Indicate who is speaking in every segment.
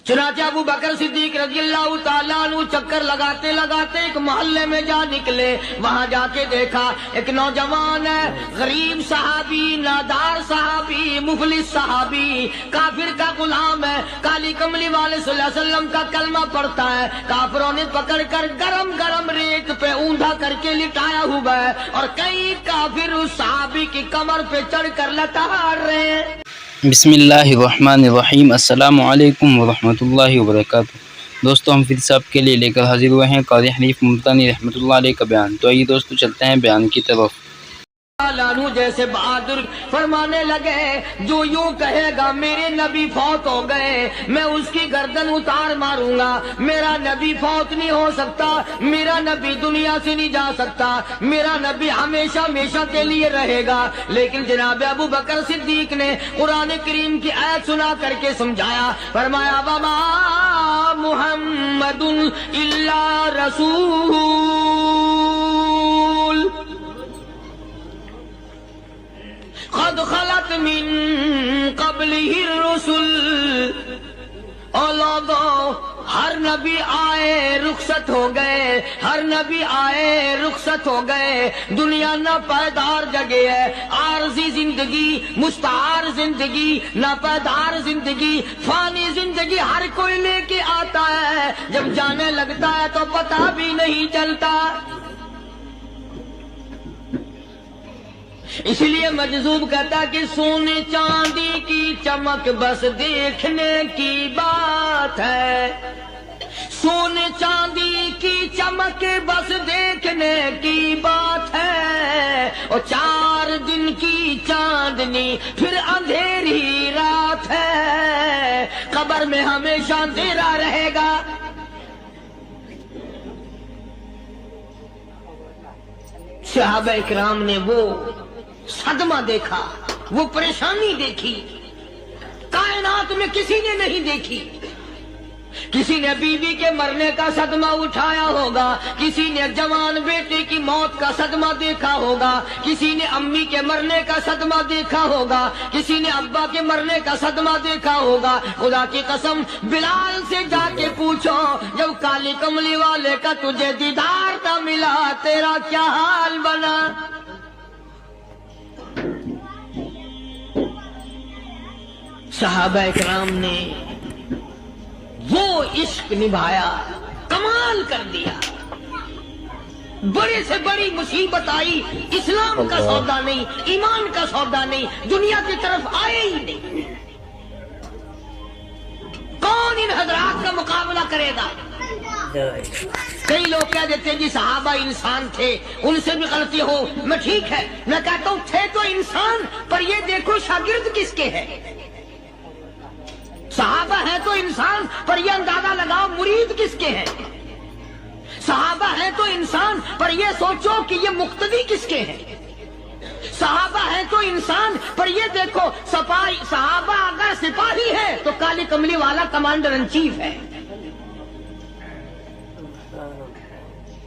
Speaker 1: چنانچہ ابو بکر صدیق رضی اللہ تعالیٰ عنہ چکر لگاتے لگاتے ایک محلے میں جا نکلے. وہاں جا کے دیکھا ایک نوجوان ہے، غریب صحابی، نادار صحابی، مفلس صحابی، کافر کا غلام ہے، کالی کملی والے صلی اللہ علیہ وسلم کا کلمہ پڑھتا ہے. کافروں نے پکڑ کر گرم گرم ریت پہ اونڈا کر کے لٹایا ہوا ہے اور کئی کافر اس صحابی کی کمر پہ چڑھ کر لٹار رہے ہیں.
Speaker 2: بسم اللہ الرحمن الرحیم. السلام علیکم ورحمۃ اللہ وبرکاتہ. دوستو ہم پھر سے آپ کے لیے لے کر حاضر ہوئے ہیں قاضی حنیف ملتانی رحمۃ اللہ علیہ کا بیان. تو آئیے دوستو چلتے ہیں بیان کی طرف.
Speaker 1: لانو جیسے بہادر فرمانے لگے جو یوں کہے گا میرے نبی فوت ہو گئے میں اس کی گردن اتار ماروں گا. میرا نبی فوت نہیں ہو سکتا، میرا نبی دنیا سے نہیں جا سکتا، میرا نبی ہمیشہ ہمیشہ کے لیے رہے گا. لیکن جناب ابو بکر صدیق نے قرآن کریم کی آیت سنا کر کے سمجھایا. فرمایا وما محمد الا رسول قد خلت من قبلہ الرسل. اور لوگوں ہر نبی آئے رخصت ہو گئے، ہر نبی آئے رخصت ہو گئے. دنیا نہ پائیدار جگہ ہے، عارضی زندگی، مستعار زندگی، نہ پائیدار زندگی، فانی زندگی ہر کوئی لے کے آتا ہے. جب جانے لگتا ہے تو پتہ بھی نہیں چلتا. اس لیے مجذوب کہتا کہ سونے چاندی کی چمک بس دیکھنے کی بات ہے، سونے چاندی کی چمک بس دیکھنے کی بات ہے. اور 4 دن کی چاندنی پھر اندھیری رات ہے، قبر میں ہمیشہ اندھیرا رہے گا. صحابہ اکرام نے وہ صدمہ دیکھا، وہ پریشانی دیکھی، کائنات میں کسی نے نہیں دیکھی. کسی نے بیوی کے مرنے کا صدمہ اٹھایا ہوگا، کسی نے جوان بیٹے کی موت کا صدمہ دیکھا ہوگا، کسی نے امی کے مرنے کا صدمہ دیکھا ہوگا، کسی نے ابا کے مرنے کا صدمہ دیکھا ہوگا. خدا کی قسم بلال سے جا کے پوچھو جب کالی کملی والے کا تجھے دیدار نہ ملا تیرا کیا حال بنا. صحابہ اکرام نے وہ عشق نبھایا، کمال کر دیا. بڑے سے بڑی مصیبت آئی، اسلام کا سودا نہیں، ایمان کا سودا نہیں، دنیا کی طرف آئے ہی نہیں. کون ان حضرات کا مقابلہ کرے گا؟ کئی لوگ کہہ دیتے ہیں جی صحابہ انسان تھے، ان سے بھی غلطی ہو. میں ٹھیک ہے، میں کہتا ہوں تھے تو انسان، پر یہ دیکھو شاگرد کس کے ہے. صحابہ ہے تو انسان، پر یہ اندازہ لگاؤ مرید کس کے ہیں. صحابہ ہے تو انسان، پر یہ سوچو کہ یہ مقتدی کس کے ہیں. صحابہ ہے تو انسان، پر یہ دیکھو صحابہ اگر سپاہی ہے تو کالی کملی والا کمانڈر ان چیف ہے.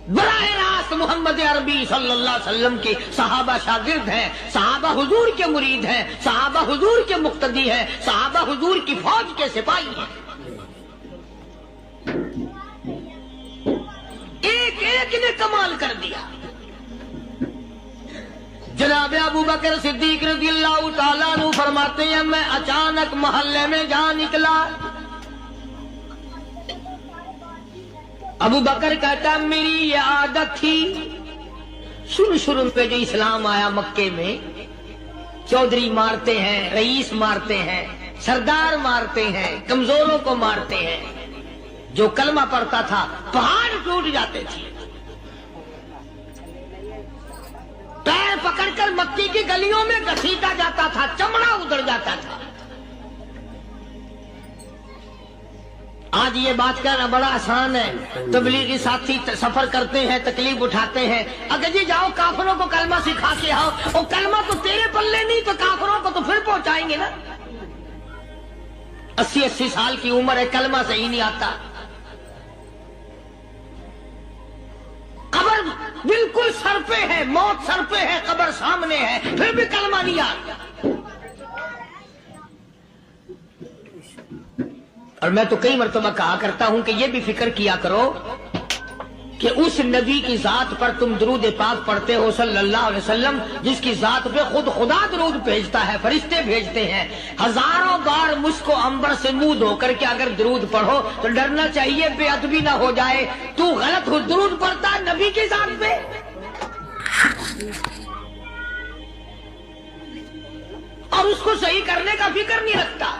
Speaker 1: براہ راست محمد عربی صلی اللہ علیہ وسلم کے صحابہ شاگرد ہیں، صحابہ حضور کے مرید ہیں، صحابہ حضور کے مقتدی ہیں، صحابہ حضور کی فوج کے سپاہی ہیں. ایک ایک نے کمال کر دیا. جناب ابو بکر صدیق رضی اللہ تعالیٰ عنہ فرماتے ہیں میں اچانک محلے میں جا نکلا. ابو بکر کہتا میری یہ عادت تھی، شروع پہ جو اسلام آیا مکے میں چودھری مارتے ہیں، رئیس مارتے ہیں، سردار مارتے ہیں، کمزوروں کو مارتے ہیں. جو کلمہ پڑھتا تھا پہاڑ ٹوٹ جاتے تھے. پیر پکڑ کر مکی کی گلیوں میں گھسیٹا جاتا تھا، چمڑا ادھر جاتا تھا. آج یہ بات کہنا بڑا آسان ہے. تبلیغی ساتھی سفر کرتے ہیں، تکلیف اٹھاتے ہیں، اگر جی جاؤ کافروں کو کلمہ سکھا کے آؤ. اور کلمہ تو تیرے پلے نہیں تو کافروں کو تو پھر پہنچائیں گے نا. 80 سال کی عمر ہے، کلمہ صحیح نہیں آتا. قبر بالکل سر پہ ہے، موت سر پہ ہے، قبر سامنے ہے، پھر بھی کلمہ نہیں آتا. اور میں تو کئی مرتبہ کہا کرتا ہوں کہ یہ بھی فکر کیا کرو کہ اس نبی کی ذات پر تم درود پاک پڑھتے ہو صلی اللہ علیہ وسلم، جس کی ذات پہ خود خدا درود بھیجتا ہے، فرشتے بھیجتے ہیں۔ ہزاروں بار مجھ کو عنبر سے منہ دھو کر کے اگر درود پڑھو تو ڈرنا چاہیے بے ادبی نہ ہو جائے، تو غلط درود پڑھتا ہے نبی کی ذات پہ۔ اور اس کو صحیح کرنے کا فکر نہیں رکھتا۔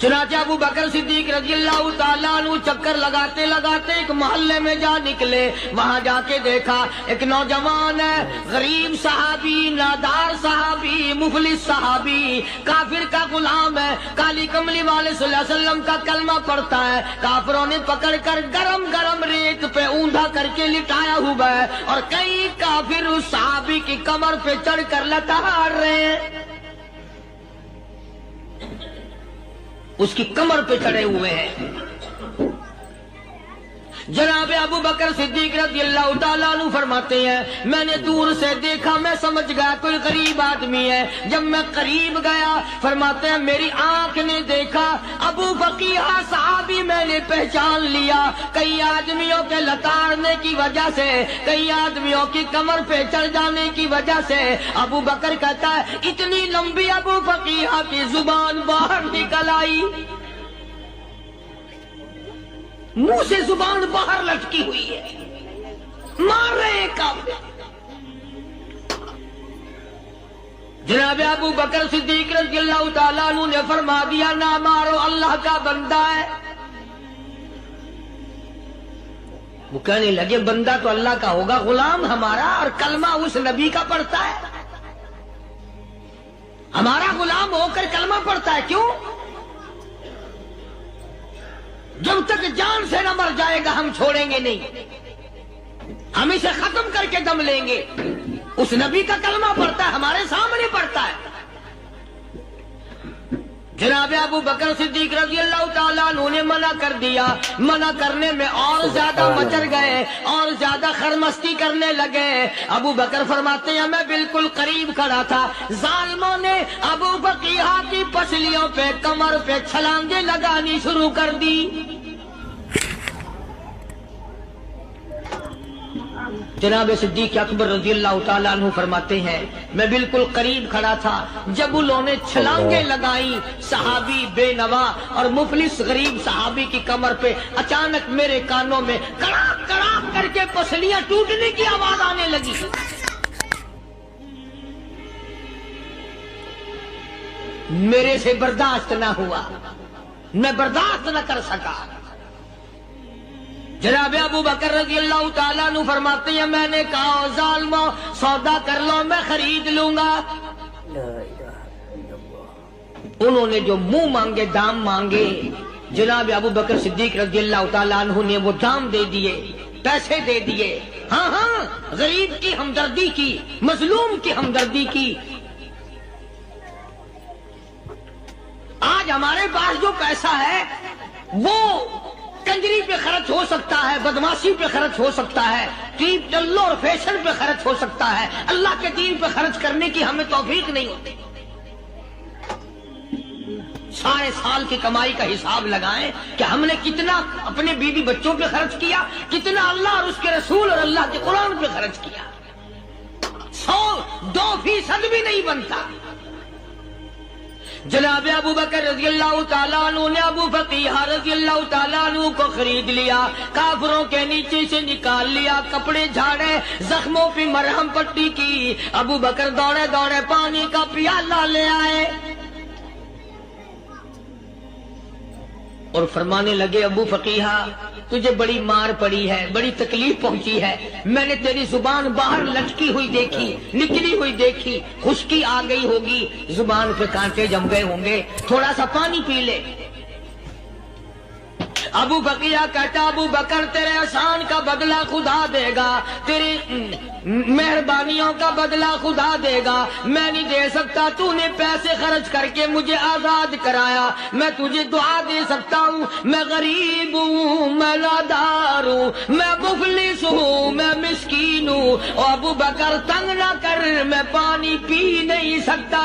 Speaker 1: چنانچہ ابو بکر صدیق رضی اللہ تعالیٰ عنہ چکر لگاتے لگاتے ایک محلے میں جا نکلے، وہاں جا کے دیکھا ایک نوجوان ہے، غریب صحابی، نادار صحابی، مفلس صحابی، کافر کا غلام ہے، کالی کملی والے صلی اللہ علیہ وسلم کا کلمہ پڑھتا ہے، کافروں نے پکڑ کر گرم گرم ریت پہ اوندا کر کے لٹایا ہوا ہے، اور کئی کافر اس صحابی کی کمر پہ چڑھ کر لتاڑ رہے ہیں، اس کی کمر پہ چڑھے ہوئے ہیں۔ جناب ابو بکر صدیق رضی اللہ تعالیٰ عنہ فرماتے ہیں میں نے دور سے دیکھا، میں سمجھ گیا کوئی غریب آدمی ہے۔ جب میں قریب گیا، فرماتے ہیں میری آنکھ نے دیکھا ابو فقیہ صحابی، میں نے پہچان لیا۔ کئی آدمیوں کے لتاڑنے کی وجہ سے، کئی آدمیوں کی کمر پہ چڑھ جانے کی وجہ سے ابو بکر کہتا ہے اتنی لمبی ابو فقیہ کی زبان باہر نکل آئی، منہ سے زبان باہر لٹکی ہوئی ہے، مار رہے ہیں کافر۔ جناب ابو بکر صدیق رضی اللہ تعالیٰ عنہ نے فرما دیا نہ مارو، اللہ کا بندہ ہے۔ وہ کہنے لگے بندہ تو اللہ کا ہوگا، غلام ہمارا، اور کلمہ اس نبی کا پڑھتا ہے، ہمارا غلام ہو کر کلمہ پڑھتا ہے، کیوں؟ جب تک جان سے نہ مر جائے گا ہم چھوڑیں گے نہیں، ہم اسے ختم کر کے دم لیں گے۔ اس نبی کا کلمہ پڑھتا ہے، ہمارے سامنے پڑھتا ہے۔ جناب ابو بکر صدیق رضی اللہ تعالیٰ عنہ نے منع کر دیا، منع کرنے میں اور زیادہ مچر گئے، اور زیادہ خرمستی کرنے لگے۔ ابو بکر فرماتے ہیں میں بالکل قریب کھڑا تھا، ظالموں نے ابو بقیہ کی پسلیوں پہ، کمر پہ چھلانگیں لگانی شروع کر دی۔ جناب صدیق اکبر رضی اللہ تعالیٰ عنہ فرماتے ہیں میں بالکل قریب کھڑا تھا، جب انہوں نے چھلانگیں لگائیں صحابی بے نوا اور مفلس غریب صحابی کی کمر پہ، اچانک میرے کانوں میں کڑاک کڑاک کر کے پسلیاں ٹوٹنے کی آواز آنے لگی۔ میرے سے برداشت نہ ہوا، میں برداشت نہ کر سکا۔ جناب ابو بکر رضی اللہ تعالیٰ عنہ فرماتے ہیں میں نے کہا ظالمو سودا کر لو، میں خرید لوں گا۔ انہوں نے جو منہ مانگے، دام مانگے، جناب ابو بکر صدیق رضی اللہ تعالیٰ عنہ نے وہ دام دے دیے، پیسے دے دیے۔ ہاں ہاں، غریب کی ہمدردی کی، مظلوم کی ہمدردی کی۔ آج ہمارے پاس جو پیسہ ہے وہ کنجری پہ خرچ ہو سکتا ہے، بدماشی پہ خرچ ہو سکتا ہے، ٹیپ ٹلو اور فیشن پہ خرچ ہو سکتا ہے، اللہ کے دین پہ خرچ کرنے کی ہمیں توفیق نہیں ہوتی۔ سارے سال کی کمائی کا حساب لگائیں کہ ہم نے کتنا اپنے بیوی بچوں پہ خرچ کیا، کتنا اللہ اور اس کے رسول اور اللہ کے قرآن پہ خرچ کیا، 100-2% بھی نہیں بنتا۔ جناب ابو بکر رضی اللہ تعالیٰ عنہ نے ابو فقیہ رضی اللہ تعالیٰ عنہ کو خرید لیا، کافروں کے نیچے سے نکال لیا، کپڑے جھاڑے، زخموں پہ مرہم پٹی کی۔ ابو بکر دوڑے دوڑے پانی کا پیالہ لے آئے اور فرمانے لگے ابو فقیہ تجھے بڑی مار پڑی ہے، بڑی تکلیف پہنچی ہے، میں نے تیری زبان باہر لٹکی ہوئی دیکھی، نکلی ہوئی دیکھی، خشکی آ گئی ہوگی، زبان پہ کانٹے جم گئے ہوں گے، تھوڑا سا پانی پی لے۔ ابو فقیہ کہتا ابو بکر تیرے احسان کا بدلہ خدا دے گا، تیری مہربانیوں کا بدلہ خدا دے گا، میں نہیں دے سکتا، تو نے پیسے خرچ کر کے مجھے آزاد کرایا، میں تجھے دعا دے سکتا ہوں، میں غریب ہوں، میں نادار ہوں، میں مفلس ہوں، میں مسکین ہوں، اور ابو بکر تنگ نہ کر، میں پانی پی نہیں سکتا۔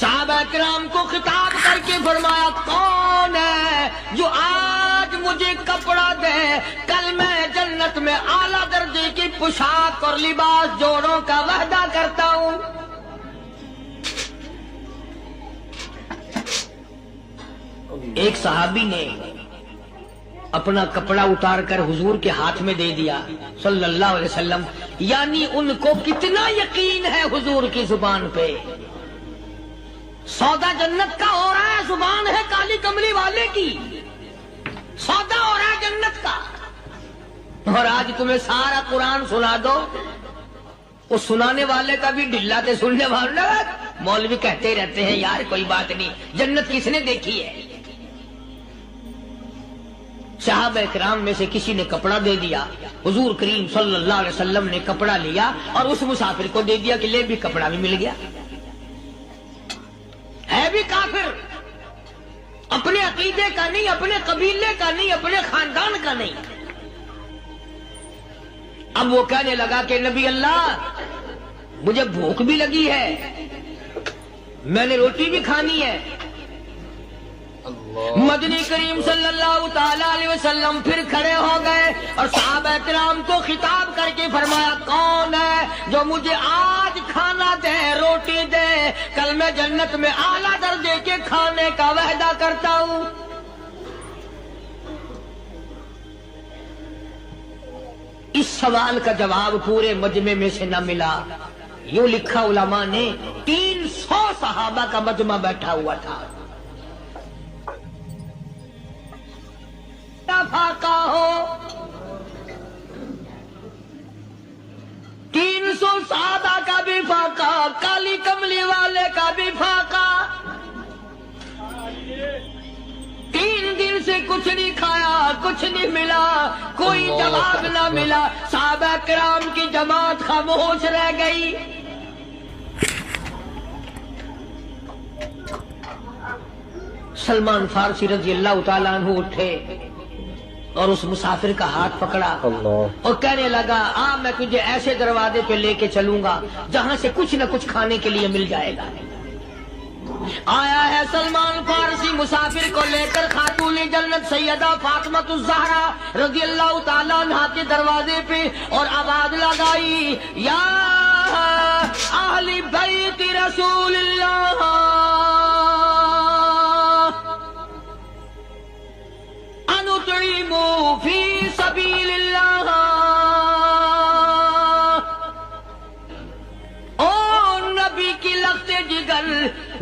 Speaker 1: صحابہ کرام کو خطاب کر کے فرمایا کون ہے جو آج مجھے کپڑا دے، کل میں جنت میں اعلیٰ درجے کی پوشاک اور لباس جوڑوں کا وعدہ کرتا ہوں۔ ایک صحابی نے اپنا کپڑا اتار کر حضور کے ہاتھ میں دے دیا صلی اللہ علیہ وسلم، یعنی ان کو کتنا یقین ہے حضور کی زبان پہ۔ سودا جنت کا ہو رہا ہے، زبان ہے کالی کملی والے کی، سودا ہو رہا ہے جنت کا۔ اور آج تمہیں سارا قرآن سنا دو، وہ سنانے والے کا بھی ڈھلا تھے، سننے والے مولوی کہتے رہتے ہیں یار کوئی بات نہیں، جنت کس نے دیکھی ہے؟ صحابہ کرام میں سے کسی نے کپڑا دے دیا، حضور کریم صلی اللہ علیہ وسلم نے کپڑا لیا اور اس مسافر کو دے دیا کہ لے بھی کپڑا بھی مل گیا۔ ہے بھی کافر، اپنے عقیدے کا نہیں، اپنے قبیلے کا نہیں، اپنے خاندان کا نہیں۔ اب وہ کہنے لگا کہ نبی اللہ مجھے بھوک بھی لگی ہے، میں نے روٹی بھی کھانی ہے۔ مدنی کریم صلی اللہ تعالی علیہ وسلم پھر کھڑے ہو گئے اور صحابہ کرام کو خطاب کر کے فرمایا کون ہے جو مجھے آج کھانا دے، روٹی دے، کل میں جنت میں اعلیٰ درجے کے کھانے کا وعدہ کرتا ہوں۔ اس سوال کا جواب پورے مجمع میں سے نہ ملا۔ یوں لکھا علماء نے 300 صحابہ کا مجمع بیٹھا ہوا تھا۔ فاقہ ہو 300 صحابہ کا بھی فاقہ، کالی کملی والے کا بھی فاقہ۔ 3 دن سے کچھ نہیں کھایا، کچھ نہیں ملا، کوئی جواب نہ ملا۔ صحابہ کرام کی جماعت خاموش رہ گئی۔ سلمان فارسی رضی اللہ تعالیٰ عنہ اٹھے اور اس مسافر کا ہاتھ پکڑا اور کہنے لگا میں تجھے ایسے دروازے پہ لے کے چلوں گا جہاں سے کچھ نہ کچھ کھانے کے لیے مل جائے گا۔ آیا ہے سلمان فارسی مسافر کو لے کر خاتون جنت سیدہ فاطمہ الزہرا رضی اللہ تعالیٰ عنہا کے دروازے پہ اور آواز لگائی یا اہل بیت رسول اللہ انطعموا فی سبیل اللہ۔ او نبی کی لخت جگر،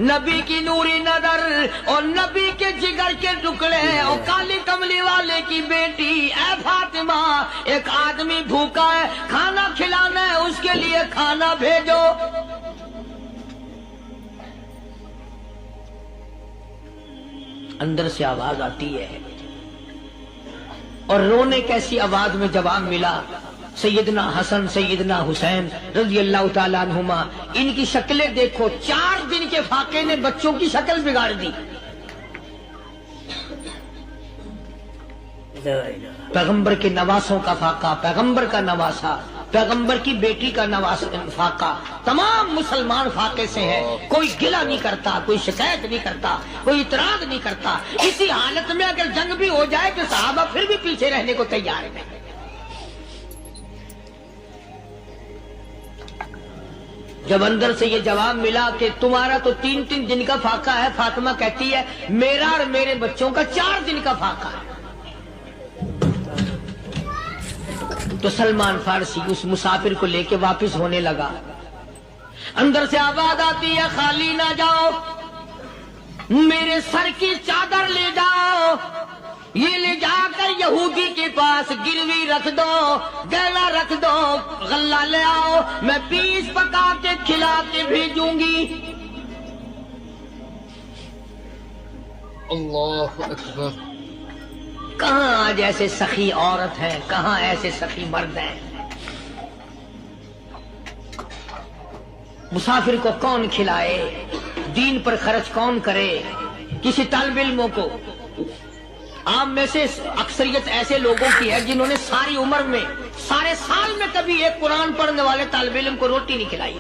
Speaker 1: نبی کی نوری نظر اور نبی کے جگر کے ٹکڑے اور کالی کملی والے کی بیٹی اے فاطمہ، ایک آدمی بھوکا ہے، کھانا کھلانا ہے، اس کے لیے کھانا بھیجو۔ اندر سے آواز آتی ہے اور رونے کیسی آواز میں جواب ملا۔ سیدنا حسن سیدنا حسین رضی اللہ تعالیٰ عنہما، ان کی شکلیں دیکھو، 4 دن کے فاقے نے بچوں کی شکل بگاڑ دی۔ پیغمبر کے نواسوں کا فاقہ، پیغمبر کا نواسا، پیغمبر کی بیٹی کا فاقہ، تمام مسلمان فاقے سے ہے۔ کوئی گلہ نہیں کرتا، کوئی شکایت نہیں کرتا، کوئی اعتراض نہیں کرتا۔ اسی حالت میں اگر جنگ بھی ہو جائے تو صحابہ پھر بھی پیچھے رہنے کو تیار ہیں۔ جب اندر سے یہ جواب ملا کہ تمہارا تو 3 دن کا فاقہ ہے، فاطمہ کہتی ہے میرا اور میرے بچوں کا 4 دن کا فاقہ ہے، تو سلمان فارسی اس مسافر کو لے کے واپس ہونے لگا۔ اندر سے آواز آتی ہے خالی نہ جاؤ، میرے سر کی چادر لے جاؤ، یہ لے جا کر یہودی کے پاس گروی رکھ دو، گلا رکھ دو، غلہ لے آؤ، میں 20 پکا کے کھلا کے بھیجوں گی۔
Speaker 2: اللہ اکبر۔
Speaker 1: کہاں آج ایسے سخی عورت ہیں، کہاں ایسے سخی مرد ہیں؟ مسافر کو کون کھلائے، دین پر خرچ کون کرے؟ کسی طالب علموں کو، آپ میں سے اکثریت ایسے لوگوں کی ہے جنہوں نے ساری عمر میں، سارے سال میں کبھی ایک قرآن پڑھنے والے طالب علم کو روٹی نہیں کھلائی۔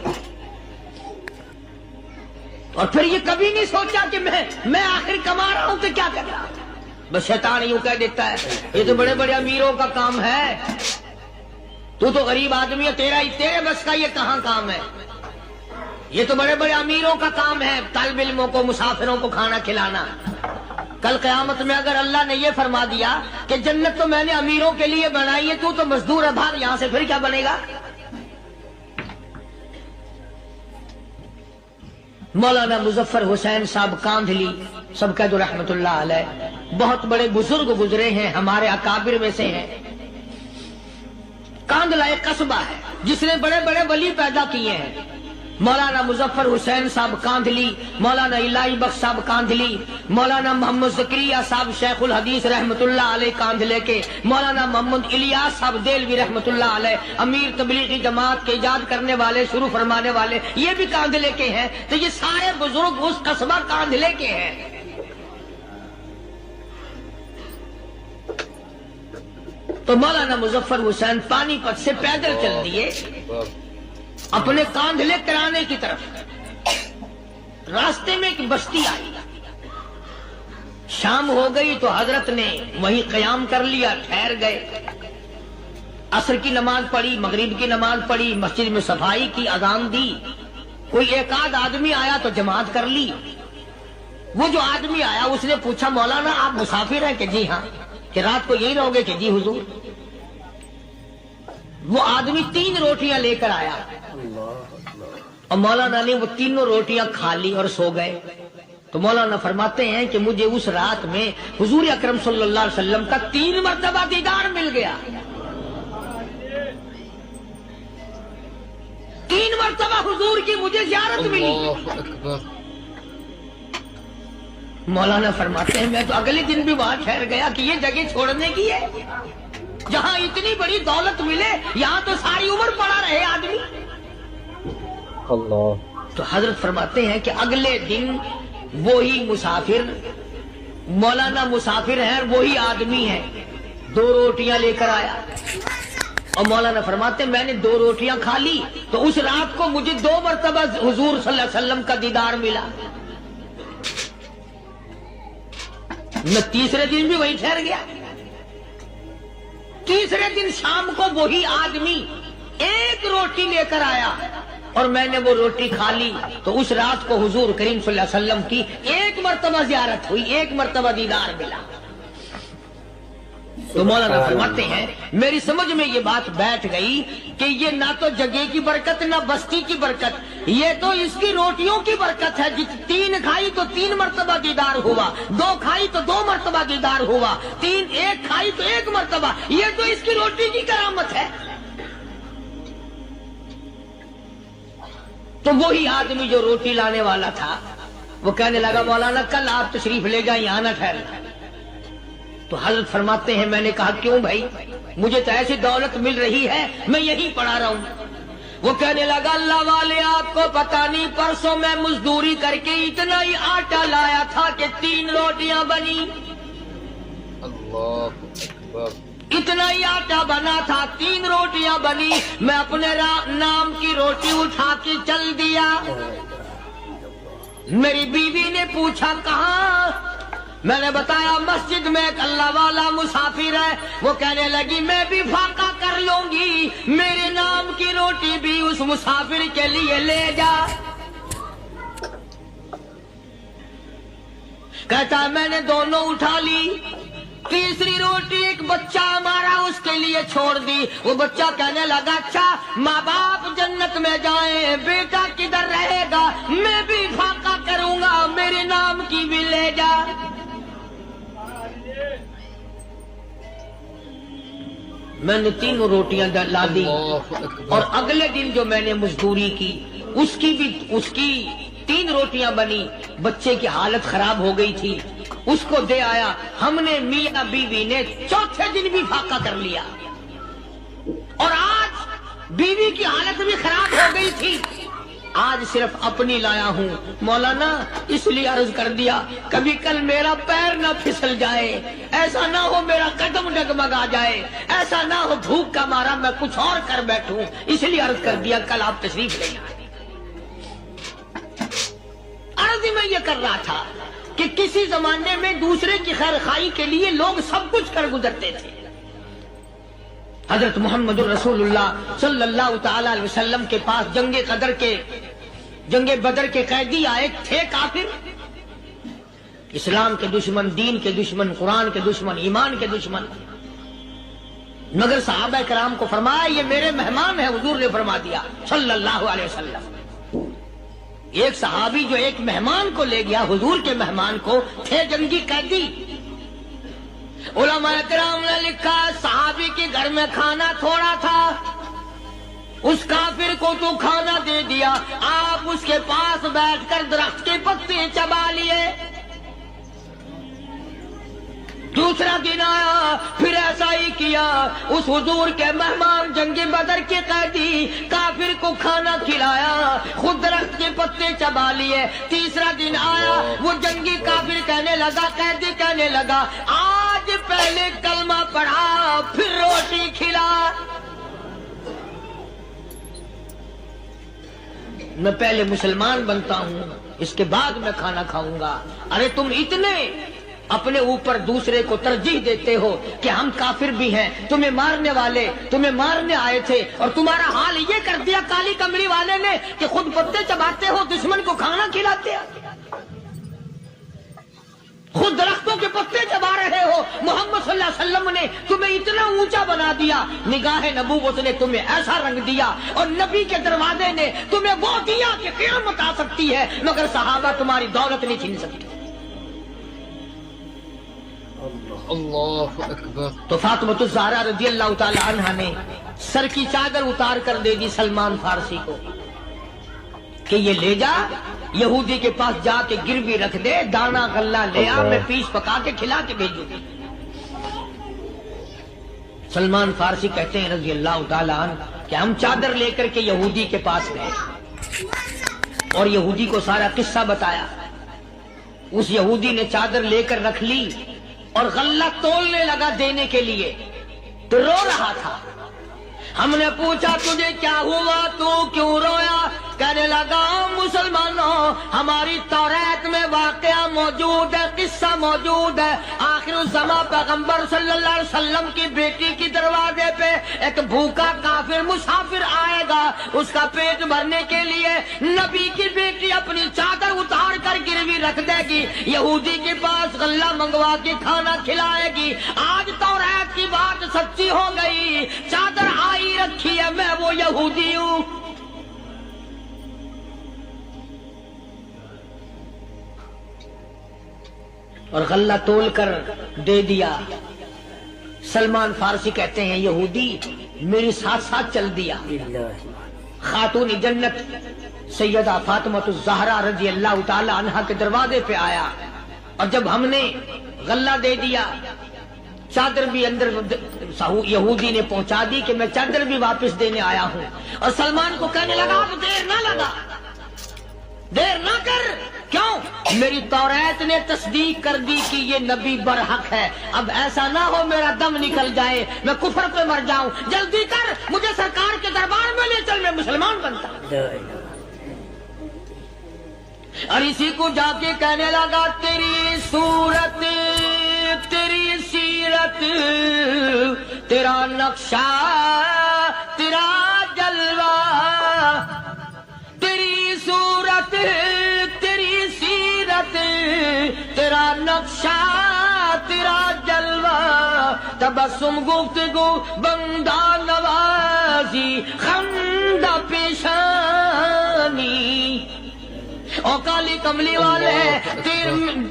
Speaker 1: اور پھر یہ کبھی نہیں سوچا کہ میں آخر کما رہا ہوں تو کیا کر رہا ہوں. بس شیطان یوں کہہ دیتا ہے یہ تو بڑے بڑے امیروں کا کام ہے، تو غریب آدمی ہے، تیرے بس کا یہ کہاں کام ہے؟ یہ تو بڑے بڑے امیروں کا کام ہے طالب علموں کو مسافروں کو کھانا کھلانا. کل قیامت میں اگر اللہ نے یہ فرما دیا کہ جنت تو میں نے امیروں کے لیے بنائی ہے، تو مزدور ہے بھاگ یہاں سے، پھر کیا بنے گا؟ مولانا مظفر حسین صاحب کاندھلی سب کہہ دو رحمت اللہ علیہ، بہت بڑے بزرگ گزرے ہیں، ہمارے اکابر میں سے ہیں. کاندھلا ایک قصبہ ہے جس نے بڑے بڑے ولی پیدا کیے ہیں. مولانا مظفر حسین صاحب کاندھلی، مولانا الہی بخش صاحب کاندھلی، مولانا محمد زکریا صاحب شیخ الحدیث رحمت اللہ علیہ کاندھلے کے، مولانا محمد الیاس صاحب دہلوی رحمت اللہ علیہ امیر تبلیغی جماعت کے ایجاد کرنے والے، شروع فرمانے والے، یہ بھی کاندھلے کے ہیں. تو یہ سارے بزرگ اس قصبہ کاندھلے کے ہیں. تو مولانا مظفر حسین پانی پت سے پیدل چل دیے اپنے کاندھلے کرانے کی طرف. راستے میں ایک بستی آئی، شام ہو گئی تو حضرت نے وہیں قیام کر لیا، ٹھہر گئے. عصر کی نماز پڑھی، مغرب کی نماز پڑھی، مسجد میں صفائی کی، اذان دی. کوئی ایک آدھ آدمی آیا تو جماعت کر لی. وہ جو آدمی آیا اس نے پوچھا مولانا آپ مسافر ہیں؟ کہ جی ہاں. کہ رات کو یہی رہو گے؟ کہ جی حضور. وہ آدمی 3 روٹیاں لے کر آیا اور مولانا نے وہ تینوں روٹیاں کھا لی اور سو گئے. تو مولانا فرماتے ہیں کہ مجھے اس رات میں حضور اکرم صلی اللہ علیہ وسلم کا 3 مرتبہ دیدار مل گیا. 3 مرتبہ حضور کی مجھے زیارت ملی. مولانا فرماتے ہیں میں تو اگلے دن بھی وہاں ٹھہر گیا کہ یہ جگہ چھوڑنے کی ہے، جہاں اتنی بڑی دولت ملے یہاں تو ساری عمر پڑا رہے آدمی. اللہ. تو حضرت فرماتے ہیں کہ اگلے دن وہی مسافر، مولانا مسافر ہیں، وہی آدمی ہے، 2 روٹیاں لے کر آیا. اور مولانا فرماتے ہیں میں نے 2 روٹیاں کھا لی تو اس رات کو مجھے 2 مرتبہ حضور صلی اللہ علیہ وسلم کا دیدار ملا. میں تیسرے دن بھی وہیں ٹھہر گیا. تیسرے دن شام کو وہی آدمی 1 روٹی لے کر آیا اور میں نے وہ روٹی کھا لی. تو اس رات کو حضور کریم صلی اللہ علیہ وسلم کی 1 مرتبہ زیارت ہوئی، 1 مرتبہ دیدار ملا. تو مولانا فرماتے ہیں میری سمجھ میں یہ بات بیٹھ گئی کہ یہ نہ تو جگہ کی برکت نہ بستی کی برکت، یہ تو اس کی روٹیوں کی برکت ہے. 3 کھائی تو 3 مرتبہ دیدار ہوا، 2 کھائی تو 2 مرتبہ دیدار ہوا، 1 کھائی تو 1 مرتبہ. یہ تو اس کی روٹی کی کرامت ہے. تو وہی آدمی جو روٹی لانے والا تھا وہ کہنے لگا مولانا کل آپ تشریف لے جائیں، یہاں نہ ٹھہر. تو حضرت فرماتے ہیں میں نے کہا کیوں بھائی؟ مجھے تو ایسی دولت مل رہی ہے میں یہیں پڑا رہا ہوں. وہ کہنے لگا اللہ والے آپ کو پتہ نہیں، پرسوں میں مزدوری کر کے اتنا ہی آٹا لایا تھا کہ 3 روٹیاں بنی. اللہ اکبر. اتنا ہی آٹا بنا تھا، 3 روٹیاں بنی. میں اپنے نام کی روٹی اٹھا کے چل دیا. میری بیوی نے پوچھا کہاں؟ میں نے بتایا مسجد میں ایک اللہ والا مسافر ہے. وہ کہنے لگی میں بھی فاقہ کر لوں گی، میرے نام کی روٹی بھی اس مسافر کے لیے لے جا. کہتا ہے میں نے دونوں اٹھا لی. تیسری روٹی ایک بچہ ہمارا اس کے لیے چھوڑ دی. وہ بچہ کہنے لگا اچھا ماں باپ جنت میں جائیں، بیٹا کدھر رہے گا؟ میں بھی فاقہ کروں گا، میرے نام کی بھی لے جا. میں نے 3 روٹیاں لا دی اور اگلے دن جو میں نے مزدوری کی اس کی 3 روٹیاں بنی. بچے کی حالت خراب ہو گئی تھی، اس کو دے آیا. ہم نے میاں بیوی نے چوتھے دن بھی فاقہ کر لیا اور آج بیوی کی حالت بھی خراب ہو گئی تھی. آج صرف اپنی لایا ہوں. مولانا اس لیے عرض کر دیا کبھی کل میرا پیر نہ پھسل جائے، ایسا نہ ہو میرا قدم ڈگمگا جائے، ایسا نہ ہو بھوک کا مارا میں کچھ اور کر بیٹھوں، اس لیے عرض کر دیا کل آپ تشریف لے آئیں. عرض میں یہ کر رہا تھا کہ کسی زمانے میں دوسرے کی خیر خواہی کے لیے لوگ سب کچھ کر گزرتے تھے. حضرت محمد الرسول اللہ صلی اللہ تعالی علیہ وسلم کے پاس جنگ بدر کے قیدی آئے تھے کافر، اسلام کے دشمن، دین کے دشمن، قرآن کے دشمن، ایمان کے دشمن. مگر صحابہ کرام کو فرمایا یہ میرے مہمان ہیں. حضور نے فرما دیا صلی اللہ علیہ وسلم. ایک صحابی جو ایک مہمان کو لے گیا، حضور کے مہمان کو، تھے جنگی قیدی. علماء کرام نے لکھا صحابی کے گھر میں کھانا تھوڑا تھا، اس کافر کو تو کھانا دے دیا، آپ اس کے پاس بیٹھ کر درخت کے پتے چبا لیے. دوسرا دن آیا، پھر ایسا ہی کیا. اس حضور کے مہمان جنگ بدر کے قیدی کافر کو کھانا کھلایا، خود درخت کے پتے چبا لیے. تیسرا دن آیا، وہ جنگی کافر کہنے لگا، قیدی کہنے لگا آج پہلے کلمہ پڑھا پھر روٹی کھلا. میں پہلے مسلمان بنتا ہوں، اس کے بعد میں کھانا کھاؤں گا. ارے تم اتنے اپنے اوپر دوسرے کو ترجیح دیتے ہو کہ ہم کافر بھی ہیں، تمہیں مارنے والے تمہیں مارنے آئے تھے، اور تمہارا حال یہ کر دیا کالی کملی والے نے کہ خود پتے چباتے ہو، دشمن کو کھانا کھلاتے ہو، خود درختوں کے پتے چبا رہے ہو. محمد صلی اللہ علیہ وسلم نے تمہیں اتنا اونچا بنا دیا، نگاہ نبوت نے تمہیں ایسا رنگ دیا، اور نبی کے دروازے نے تمہیں وہ دیا کہ قیامت آ سکتی ہے، مگر صحابہ تمہاری دولت نہیں چھین سکتے.
Speaker 2: اللہ اکبر.
Speaker 1: تو فاطمۃ الزہرا رضی اللہ تعالی عنہا نے سر کی چادر اتار کر دے دی سلمان فارسی کو کہ یہ لے جا، یہودی کے پاس جا کے گروی رکھ دے، دانا غلہ لے آ، میں پیس پکا کے کھلا کے بھیجوں گی. سلمان فارسی کہتے ہیں رضی اللہ تعالی عنہ کہ ہم چادر لے کر کے یہودی کے پاس گئے اور یہودی کو سارا قصہ بتایا. اس یہودی نے چادر لے کر رکھ لی اور غلہ تولنے لگا دینے کے لیے، تو رو رہا تھا. ہم نے پوچھا تجھے کیا ہوا، تو کیوں رویا؟ کہنے لگا مسلمانوں، ہماری توریت میں واقعہ موجود ہے، قصہ موجود ہے. آخر الزمان پیغمبر صلی اللہ علیہ وسلم کی بیٹی کی دروازے پہ ایک بھوکا کافر مسافر آئے گا، اس کا پیٹ بھرنے کے لیے نبی کی بیٹی اپنی چادر اتار کر گروی رکھ دے گی، یہودی کے پاس غلہ منگوا کے کھانا کھلائے گی. آج توریت کی بات سچی ہو گئی، چادر آئی رکھی ہے، میں وہ یہودی ہوں. اور غلہ تول کر دے دیا. سلمان فارسی کہتے ہیں یہودی میرے ساتھ ساتھ چل دیا. خاتون جنت سیدہ فاطمۃ الزہرا رضی اللہ تعالی عنہا کے دروازے پہ آیا، اور جب ہم نے غلہ دے دیا، چادر بھی اندر یہودی نے پہنچا دی کہ میں چادر بھی واپس دینے آیا ہوں. اور سلمان کو کہنے لگا اب دیر نہ لگا، دیر نہ کر. کیوں؟ میری توریت نے تصدیق کر دی کہ یہ نبی برحق ہے. اب ایسا نہ ہو میرا دم نکل جائے، میں کفر پہ مر جاؤں. جلدی کر، مجھے سرکار کے دربار میں لے چل، میں مسلمان بنتا. اور اسی کو جا کے کہنے لگا تیری صورت، تیری سیرت، تیرا نقشہ، تیرا جلوہ، تیری صورت، تیری سیرت، تیرا نقشہ، تیرا جلوہ، تبسم گفتگو بندہ نوازی، خندہ پیشانی. او کالی کملی والے،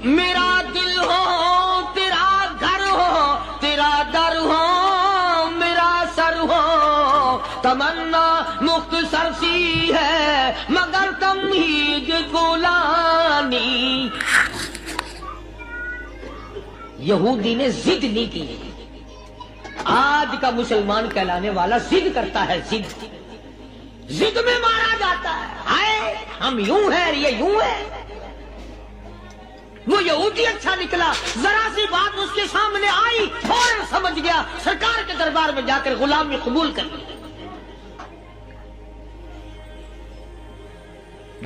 Speaker 1: میرا دل ہو، تیرا گھر ہو، تیرا در ہو، میرا سر ہو. تمنا مختصر سی ہے مگر تمہید گولانی. یہودی نے ضد نہیں کی. آج کا مسلمان کہلانے والا ضد کرتا ہے، ضد میں مارا جاتا ہے. آئے ہم یوں ہیں، یہ یوں ہے. وہ یہودی اچھا نکلا، ذرا سی بات اس کے سامنے آئی فوراً سمجھ گیا، سرکار کے دربار میں جا کر غلامی قبول کر لی.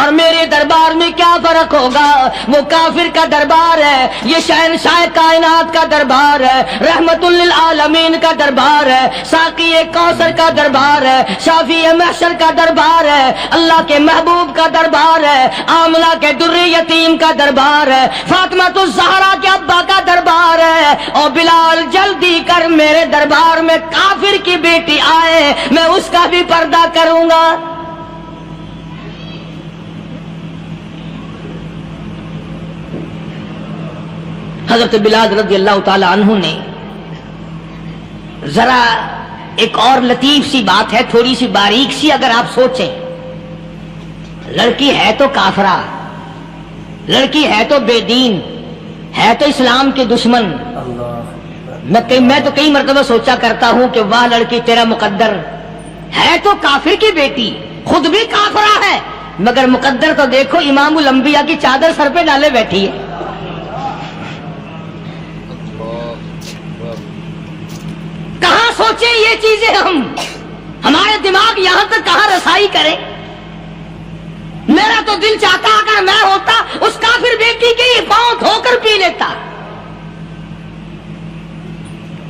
Speaker 1: اور میرے دربار میں کیا فرق ہوگا؟ وہ کافر کا دربار ہے، یہ شہنشاہ کائنات کا دربار ہے، رحمت للعالمین کا دربار ہے، ساقی کوثر کا دربار ہے، شافی محشر کا دربار ہے، اللہ کے محبوب کا دربار ہے، آمنہ کے در یتیم کا دربار ہے، فاطمہ الزہرا کے ابا کا دربار ہے۔ اور بلال جلدی کر، میرے دربار میں کافر کی بیٹی آئے، میں اس کا بھی پردہ کروں گا۔ حضرت بلال رضی اللہ تعالی عنہ نے ذرا ایک اور لطیف سی بات ہے، تھوڑی سی باریک سی، اگر آپ سوچیں، لڑکی ہے تو کافرہ، لڑکی ہے تو بے دین، ہے تو اسلام کے دشمن۔ میں تو کئی مرتبہ سوچا کرتا ہوں کہ واہ لڑکی تیرا مقدر، ہے تو کافر کی بیٹی، خود بھی کافرہ ہے، مگر مقدر تو دیکھو، امام الانبیاء کی چادر سر پہ ڈالے بیٹھی ہے۔ کہاں سوچیں یہ چیزیں ہم، ہمارے دماغ یہاں تک کہاں رسائی کریں؟ میرا تو دل چاہتا اگر میں ہوتا اس کافر بیٹی کے ہی پاؤں دھو کر پی لیتا۔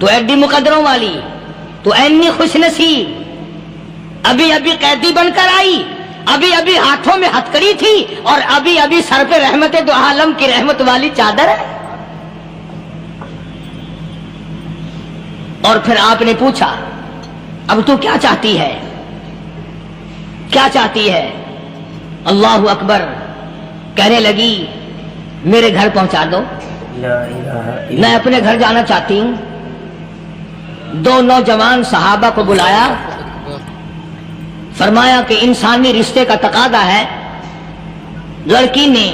Speaker 1: تو ایڈی مقدروں والی، تو اینی خوش نصیب، ابھی ابھی قیدی بن کر آئی، ابھی ابھی ہاتھوں میں ہتکڑی تھی، اور ابھی ابھی سر پہ رحمت دو عالم کی رحمت والی چادر ہے۔ اور پھر آپ نے پوچھا اب تو کیا چاہتی ہے، کیا چاہتی ہے؟ اللہ اکبر، کہنے لگی میرے گھر پہنچا دو، میں اپنے گھر جانا چاہتی ہوں۔ دو نوجوان صحابہ کو بلایا، فرمایا کہ انسانی رشتے کا تقاضا ہے، لڑکی نے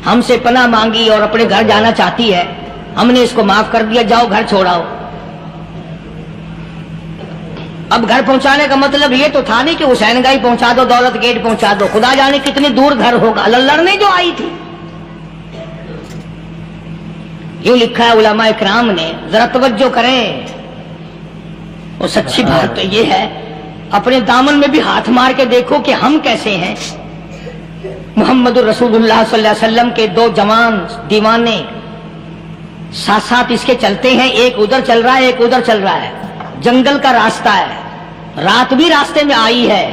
Speaker 1: ہم سے پناہ مانگی اور اپنے گھر جانا چاہتی ہے، ہم نے اس کو معاف کر دیا، جاؤ گھر چھوڑاؤ۔ اب گھر پہنچانے کا مطلب یہ تو تھا نہیں کہ حسین گائی پہنچا دو، دولت گیٹ پہنچا دو، خدا جانے کتنی دور گھر ہوگا، لڑنے جو آئی تھی۔ یوں لکھا ہے علماء اکرام نے، ذرا توجہ کریں، اور سچی بات تو یہ ہے، اپنے دامن میں بھی ہاتھ مار کے دیکھو کہ ہم کیسے ہیں۔ محمد رسول اللہ صلی اللہ علیہ وسلم کے دو جوان دیوانے ساتھ ساتھ اس کے چلتے ہیں، ایک ادھر چل رہا ہے ایک ادھر چل رہا ہے، جنگل کا راستہ ہے، رات بھی راستے میں آئی ہے۔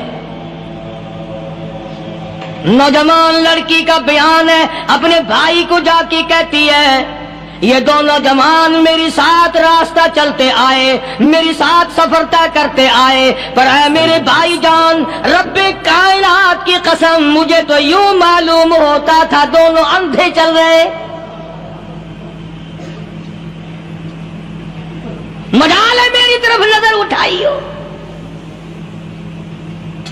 Speaker 1: نوجوان لڑکی کا بیان ہے، اپنے بھائی کو جا کے کہتی ہے یہ دو نوجوان میری ساتھ راستہ چلتے آئے، میری ساتھ سفر طے کرتے آئے، پر اے میرے بھائی جان، رب کائنات کی قسم مجھے تو یوں معلوم ہوتا تھا دونوں اندھے چل رہے، مجال ہے میری طرف نظر اٹھائی ہو۔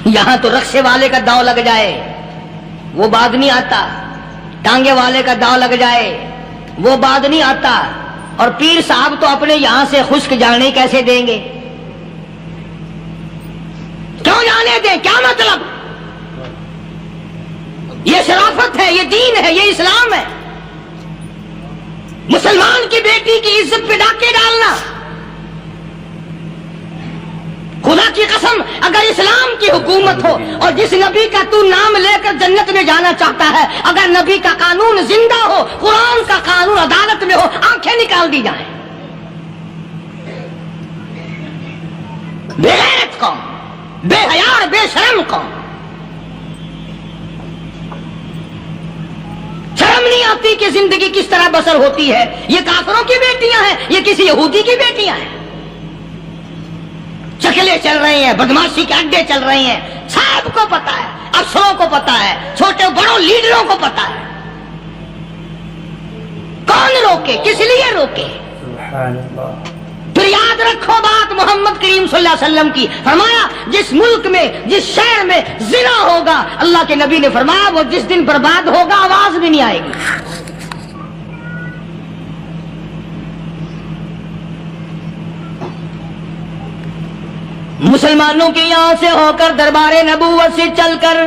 Speaker 1: یہاں تو رکشے والے کا داؤ لگ جائے وہ بات نہیں آتا، ٹانگے والے کا داؤ لگ جائے وہ بات نہیں آتا، اور پیر صاحب تو اپنے یہاں سے خشک جانے کیسے دیں گے؟ کیوں جانے دیں؟ کیا مطلب؟ یہ شرافت ہے، یہ دین ہے، یہ اسلام ہے۔ مسلمان کی بیٹی کی عزت پہ ڈاکے ڈالنا، خدا کی قسم اگر اسلام کی حکومت ہو اور جس نبی کا تو نام لے کر جنت میں جانا چاہتا ہے، اگر نبی کا قانون زندہ ہو، قرآن کا قانون عدالت میں ہو، آنکھیں نکال دی جائیں۔ بے غیرت قوم، بے حیا اور بے شرم قوم، شرم نہیں آتی کہ زندگی کس طرح بسر ہوتی ہے۔ یہ کافروں کی بیٹیاں ہیں، یہ کسی یہودی کی بیٹیاں ہیں، چکلے چل رہی ہیں، بدماشی کے اڈے چل رہی ہیں، سب کو پتا ہے، افسروں کو پتا ہے، چھوٹے بڑوں لیڈروں کو پتا ہے۔ کون روکے؟ کس لیے روکے؟ پھر یاد رکھو بات محمد کریم صلی اللہ علیہ وسلم کی، فرمایا جس ملک میں جس شہر میں زنا ہوگا، اللہ کے نبی نے فرمایا وہ جس دن برباد ہوگا آواز بھی نہیں آئے گی۔ مسلمانوں کے یہاں سے ہو کر دربار نبوت سے چل کر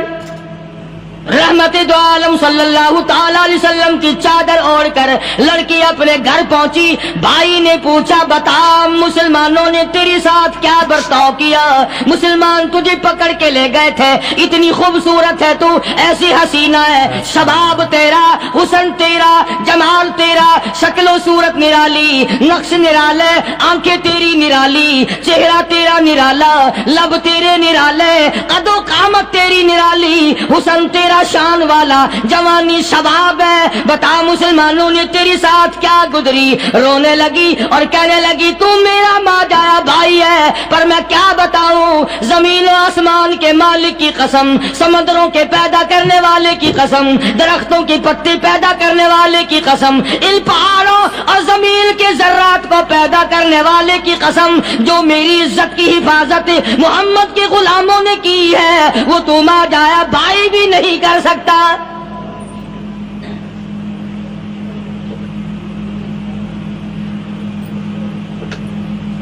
Speaker 1: رحمت دو عالم صلی اللہ تعالی علیہ وسلم کی چادر اوڑھ کر لڑکی اپنے گھر پہنچی. بھائی نے پوچھا بتا مسلمانوں نے تیری ساتھ کیا برتاؤ کیا؟ مسلمان تجھے پکڑ کے لے گئے تھے، اتنی خوبصورت ہے تو، ایسی حسینہ ہے، شباب تیرا، حسن تیرا، جمال تیرا، شکل و صورت نرالی، نقش نرالے، آنکھیں تیری نرالی، چہرہ تیرا نرالا، لب تیرے نرالے، قد و قامت تیری نرالی، حسن تیرا شان والا، جوانی شباب ہے، بتا مسلمانوں نے تیری ساتھ کیا گزری؟ رونے لگی اور کہنے لگی تو میرا ماجایا بھائی ہے، پر میں کیا بتاؤں، زمین و آسمان کے مالک کی قسم، سمندروں کے پیدا کرنے والے کی قسم، درختوں کی پتی پیدا کرنے والے کی قسم، ان پہاڑوں اور زمین کے ذرات کو پیدا کرنے والے کی قسم، جو میری عزت کی حفاظت محمد کے غلاموں نے کی ہے، وہ تو ماجایا بھائی بھی نہیں کر سکتا.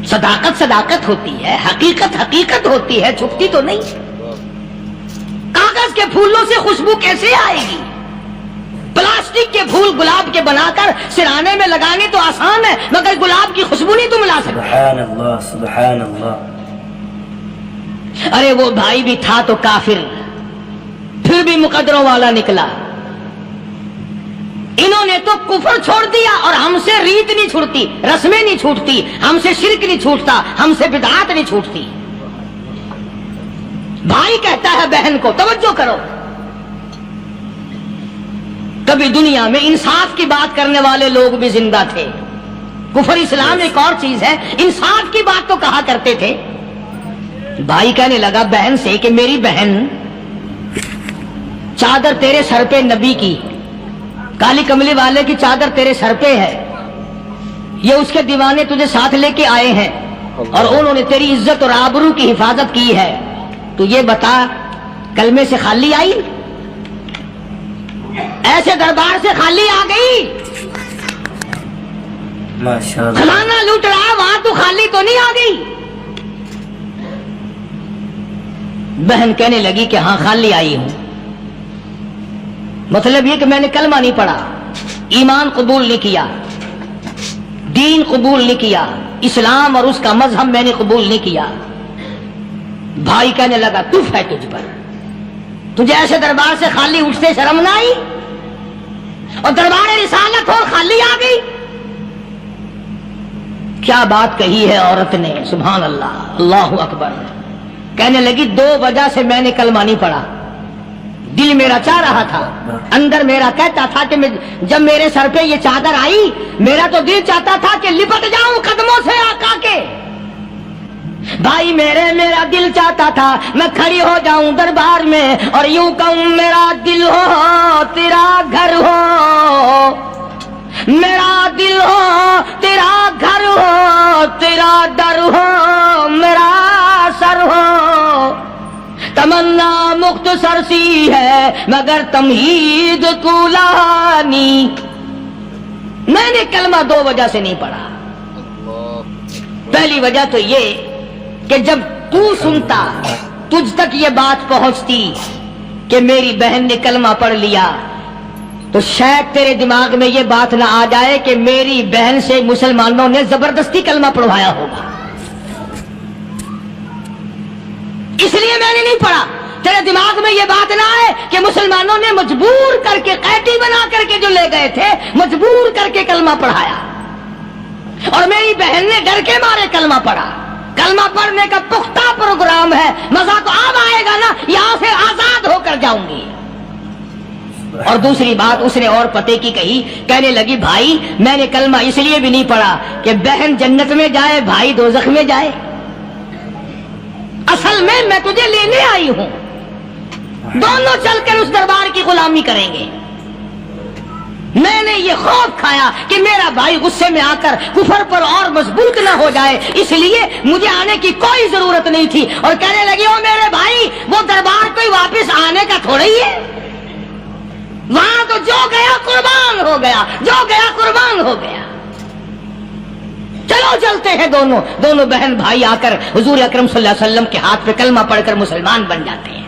Speaker 1: صداقت صداقت ہوتی ہے، حقیقت حقیقت ہوتی ہے، چھپتی تو نہیں. کاغذ کے پھولوں سے خوشبو کیسے آئے گی؟ پلاسٹک کے پھول گلاب کے بنا کر سرانے میں لگانے تو آسان ہے، مگر گلاب کی خوشبو نہیں تم لا سکتے.
Speaker 3: سبحان اللہ سبحان اللہ.
Speaker 1: ارے وہ بھائی بھی تھا تو کافر، پھر بھی مقدروں والا نکلا. انہوں نے تو کفر چھوڑ دیا، اور ہم سے ریت نہیں چھوٹتی، رسمیں نہیں چھوٹتی، ہم سے شرک نہیں چھوٹتا، ہم سے بدعات نہیں چھوٹتی. بھائی کہتا ہے بہن کو توجہ کرو. کبھی دنیا میں انصاف کی بات کرنے والے لوگ بھی زندہ تھے. کفر اسلام ایک اور چیز ہے، انصاف کی بات تو کہا کرتے تھے. بھائی کہنے لگا بہن سے کہ میری بہن، چادر تیرے سر پہ نبی کی، کالی کملی والے کی چادر تیرے سر پہ ہے، یہ اس کے دیوانے تجھے ساتھ لے کے آئے ہیں اور انہوں نے تیری عزت اور آبرو کی حفاظت کی ہے. تو یہ بتا کلمے سے خالی آئی؟ ایسے دربار سے خالی آ گئی؟
Speaker 3: ماشاءاللہ.
Speaker 1: خزانہ لوٹ رہا وہاں تو خالی تو نہیں آ گئی؟ بہن کہنے لگی کہ ہاں خالی آئی ہوں. مطلب یہ کہ میں نے کلمہ نہیں پڑھا، ایمان قبول نہیں کیا، دین قبول نہیں کیا، اسلام اور اس کا مذہب میں نے قبول نہیں کیا. بھائی کہنے لگا تف ہے تجھ پر، تجھے ایسے دربار سے خالی اٹھتے شرم نہ آئی؟ اور دربار رسالت ہو خالی آ گئی؟ کیا بات کہی ہے عورت نے، سبحان اللہ، اللہ اکبر. کہنے لگی دو وجہ سے میں نے کلمہ نہیں پڑھا. دل میرا چاہ رہا تھا، اندر میرا کہتا تھا کہ جب میرے سر پہ یہ چادر آئی، میرا تو دل چاہتا تھا کہ لپٹ جاؤں قدموں سے آقا کے. بھائی میرا دل چاہتا تھا میں کھڑی ہو جاؤں دربار میں اور یوں کہوں میرا دل ہو تیرا گھر ہو، میرا دل ہو تیرا گھر ہو، تیرا ڈر ہو میرا سر ہو. تمنا مختصر سی ہے مگر تمہید طولانی. میں نے کلمہ دو وجہ سے نہیں پڑھا. پہلی وجہ تو یہ کہ جب تو سنتا، تجھ تک یہ بات پہنچتی کہ میری بہن نے کلمہ پڑھ لیا، تو شاید تیرے دماغ میں یہ بات نہ آ جائے کہ میری بہن سے مسلمانوں نے زبردستی کلمہ پڑھوایا ہوگا. اس لیے میں نے نہیں پڑھا. تیرے دماغ میں یہ بات نہ آئے کہ مسلمانوں نے مجبور کر کے، قیدی بنا کر کے جو لے گئے تھے، مجبور کر کے کلمہ پڑھایا، اور میری بہن نے ڈر کے مارے کلمہ پڑھا. کلمہ پڑھنے کا پختہ پروگرام ہے، مزہ تو اب آئے گا نا، یہاں سے آزاد ہو کر جاؤں گی. اور دوسری بات اس نے اور پتے کی کہی. کہنے لگی بھائی میں نے کلمہ اس لیے بھی نہیں پڑھا کہ بہن جنت میں جائے بھائی دوزخ میں جائے. اصل میں تجھے لینے آئی ہوں، دونوں چل کر اس دربار کی غلامی کریں گے. میں نے یہ خوف کھایا کہ میرا بھائی غصے میں آ کر کفر پر اور مضبوط نہ ہو جائے، اس لیے مجھے آنے کی کوئی ضرورت نہیں تھی. اور کہنے لگی او میرے بھائی وہ دربار کوئی واپس آنے کا تھوڑا ہی ہے، وہاں تو جو گیا قربان ہو گیا، جو گیا قربان ہو گیا. چلو چلتے ہیں. دونوں بہن بھائی آ کر حضور اکرم صلی اللہ علیہ وسلم کے ہاتھ پہ کلمہ پڑھ کر مسلمان بن جاتے ہیں.